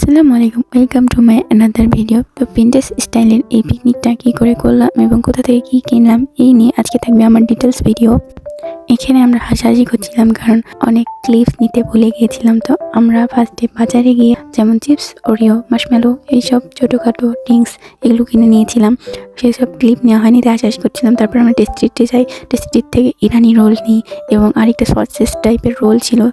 আসসালামু আলাইকুম, welcome to my another video. তো প্রিন্সেস স্টাইলের এই পিকনিকটা কী করে করলাম এবং কোথা থেকে কী কিনলাম এই নিয়ে আজকে থাকবে আমার ডিটেলস ভিডিও। এখানে আমরা হাসাহাসি করছিলাম কারণ অনেক ক্লিপস নিতে ভুলে গিয়েছিলাম। তো আমরা ফার্স্টে বাজারে গিয়ে যেমন চিপস, ওরিও, মার্শমেলো এইসব ছোটোখাটো ড্রিঙ্কস এগুলো কিনে নিয়েছিলাম। সেই সব ক্লিপ নেওয়া হয়নি, তাই হাসাহাসি করছিলাম। তারপর আমরা টেস্টিতে যাই, টেস্টির থেকে ইরানি রোল নিই এবং আরেকটা সসেস টাইপের রোল ছিল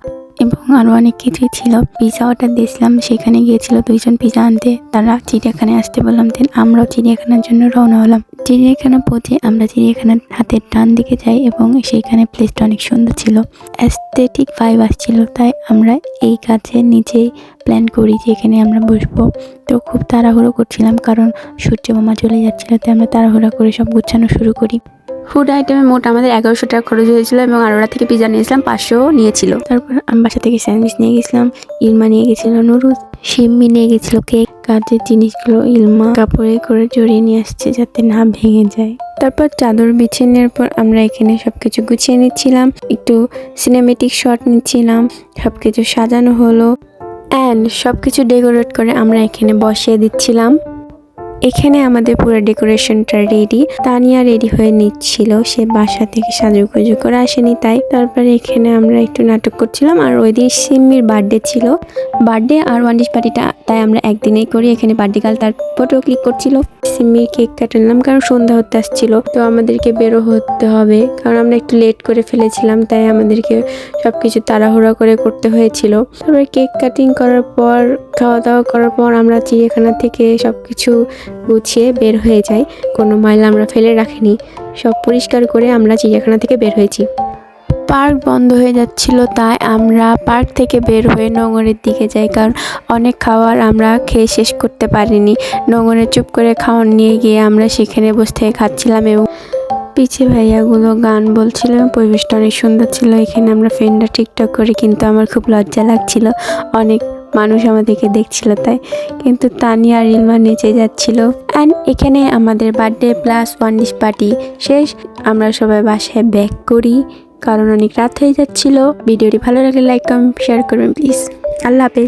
এবং আরও অনেক কিছুই ছিল। পিৎজা অর্ডার দিয়েছিলাম, সেখানে গিয়েছিল দুইজন পিৎজা আনতে। তারা চিড়িয়াখানায় আসতে বললাম, দেন আমরাও চিড়িয়াখানার জন্য রওনা হলাম। চিড়িয়াখানা পৌঁছে আমরা চিড়িয়াখানার হাতের ডান দিকে যাই এবং সেইখানে প্লেসটা অনেক সুন্দর ছিল, অ্যাস্থেটিক ভাইব আসছিল। তাই আমরা এই গাছের নিচেই প্ল্যান করি যে এখানে আমরা বসবো। তো খুব তাড়াহুড়ো করছিলাম কারণ সূর্য মামা চলে যাচ্ছিলো, তাই আমরা তাড়াহুড়া করে সব গুছানো শুরু করি। ফুড আইটেমে মোট আমাদের 1100 টাকা খরচ হয়েছিল এবং আরোরা থেকে পিৎজা নিয়েছিলাম, 500 নিয়েছিল। তারপর আমি বাসা থেকে স্যান্ডউইচ নিয়ে গেছিলাম, ইলমা নিয়ে গেছিলো নুডলস, সিম্মি নিয়ে গেছিলো কেক। কাজের জিনিসগুলো ইলমা কাপড়ে করে জড়িয়ে নিয়ে আসছে যাতে না ভেঙে যায়। তারপর চাদর বিছিয়ে নেওয়ার পর আমরা এখানে সবকিছু গুছিয়ে নিচ্ছিলাম, একটু সিনেমেটিক শট নিচ্ছিলাম, সবকিছু সাজানো হলো অ্যান্ড সবকিছু ডেকোরেট করে আমরা এখানে বসিয়ে দিচ্ছিলাম। এখানে আমাদের পুরো ডেকোরেশনটা রেডি। তানিয়া রেডি হয়ে নিচ্ছিল, সে বাসা থেকে সাজুগুজু করে আসেনি তাই। তারপরে এখানে আমরা একটু নাটক করছিলাম। আর ওই দিন সিম্মির বার্থডে ছিল, বার্থডে আর ওয়ান ডিশ পার্টিটা তাই আমরা একদিনেই করি। এখানে বার্থডে গার্ল তার ফটো ক্লিক করছিল, সিম্মির কেক কাটালাম কারণ সন্ধ্যা হতে আসছিল। তো আমাদেরকে বেরো হতে হবে কারণ আমরা একটু লেট করে ফেলেছিলাম, তাই আমাদেরকে সবকিছু তাড়াহুড়া করে করতে হয়েছিল। তারপরে কেক কাটিং করার পর, খাওয়া দাওয়া করার পর আমরা চিড়িয়াখানা থেকে সবকিছু গুছিয়ে বের হয়ে যাই। কোনো ময়লা আমরা ফেলে রাখিনি, সব পরিষ্কার করে আমরা চিড়িয়াখানা থেকে বের হয়েছি। পার্ক বন্ধ হয়ে যাচ্ছিল, তাই আমরা পার্ক থেকে বের হয়ে নোঙরের দিকে যাই কারণ অনেক খাবার আমরা খেয়ে শেষ করতে পারিনি। নোঙরে চুপ করে খাওয়ার নিয়ে গিয়ে আমরা সেখানে বসে থেকে খাচ্ছিলাম এবং পিছে ভাইয়াগুলো গান বলছিল। পরিবেশটা অনেক সুন্দর ছিল। এখানে আমরা ফ্রেন্ডরা টিকটক করে, কিন্তু আমার খুব লজ্জা লাগছিল, অনেক মানুষ আমাদেরকে দেখছিল তাই। কিন্তু তানিয়া আর ইলমা নেচে যাচ্ছিল। অ্যান্ড এখানে আমাদের birthday plus one dish party শেষ। আমরা সবাই বাসায় ব্যাক করি কারণ অনেক রাত হয়ে যাচ্ছিল। ভিডিওটি ভালো লাগলে লাইক, কমেন্ট, শেয়ার করবেন প্লিজ। আল্লাহ হাফেজ।